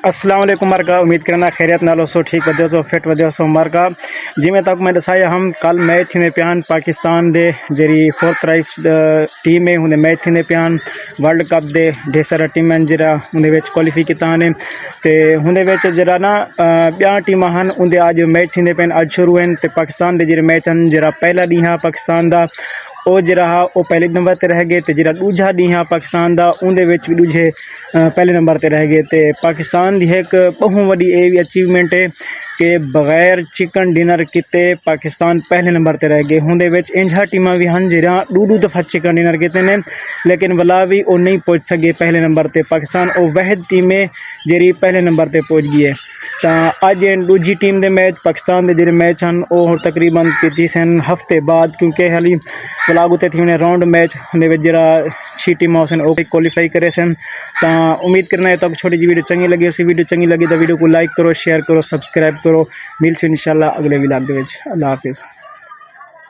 अस्सलाम वालेकुम मरका। उम्मीद करना खैरियत नालो सो ठीक वधियो सो फिट वधियो सो मरका। जिमें तक मैं दसाया हम कल मैच थी पियान पाकिस्तान दे जेरी फोर्थ राइट टीम है उन्हें मैच थी पियान वर्ल्ड कप दे ढेर सारा टीम जरा उन्हें क्वालीफाई किया ने ते उन्हें जरा ना ब्या टीम हैं उन्हें अज मैच थी पे अज शुरू हैं तो पाकिस्तान के जो मैच हैं जरा पहला डी हाँ पाकिस्तान का वो जरा वो पहले नंबर पर रह गए तो जरा दूजा डी हाँ पाकिस्तान का उन्हें भी दूजे पहले नंबर पर रह गए तो पाकिस्तान की एक बहु वही ये भी अचीवमेंट है कि बगैर चिकन डिनर किते पाकिस्तान पहले नंबर पर रह गए। उन्हें इंजा टीम भी हैं जरा दू दफ़ा चिकन डिनर किते ने लेकिन वला भी वो नहीं पहुँच सके पहले नंबर पर। पाकिस्तान वो वहद टीम है जी पहले नंबर पर पहुँच गई है। तो अज दूजी टीम के मैच पाकिस्तान के जो मैच हैं वो तकरीबन तीस हफ्ते बाद क्योंकि हाली ब्लाग उत्ते थी राउंड मैच उन्हें जरा 6 टीम क्वालीफाई करे सन। तो उम्मीद करना है तब छोटी जी वीडियो चंगी लगी उसी वीडियो चंगी लगी तो वीडियो को लाइक करो शेयर करो सब्सक्राइब करो। मिलसे इंशाल्लाह अगले व्लॉग। अल्लाह हाफिज़।